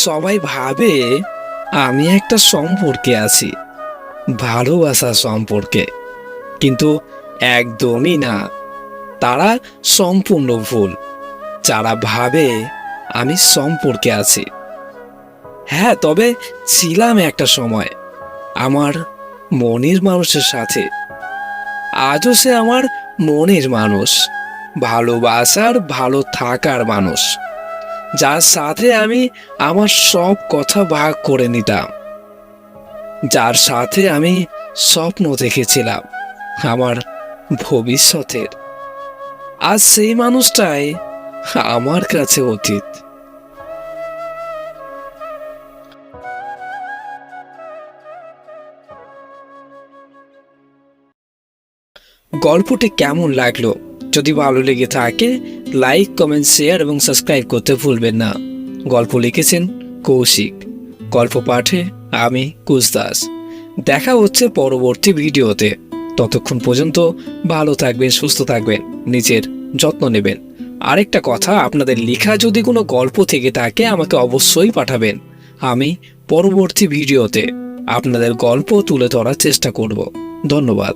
সবাই ভাবে আমি একটা সম্পর্কে আছি, ভালোবাসার সম্পর্কে, কিন্তু একদমই না। তারা সম্পূর্ণ ভুল যারা ভাবে আমি সম্পর্কে আছি। হ্যাঁ, তবে ছিলাম একটা সময় আমার মনের মানুষের সাথে। আজও সে আমার মনের মানুষ, ভালোবাসার ভালো থাকার মানুষ, যার সাথে আমি আমার সব কথা ভাগ করে নিতাম, যার সাথে আমি স্বপ্ন দেখেছিলাম আমার ভবিষ্যতের। আজ সেই মানুষটাই আমার কাছে অতীত। গল্পটি কেমন লাগলো? যদি ভালো লেগে থাকে লাইক, কমেন্ট, শেয়ার এবং সাবস্ক্রাইব করতে ভুলবেন না। গল্প লিখেছেন কৌশিক, গল্প পাঠে আমি কুশদাস। দেখা হচ্ছে পরবর্তী ভিডিওতে। ততক্ষণ পর্যন্ত ভালো থাকবেন, সুস্থ থাকবেন, নিজের যত্ন নেবেন। আরেকটা কথা, আপনাদের লেখা যদি কোনো গল্প থেকে থাকে আমাকে অবশ্যই পাঠাবেন। আমি পরবর্তী ভিডিওতে আপনাদের গল্প তুলে ধরার চেষ্টা করব। ধন্যবাদ।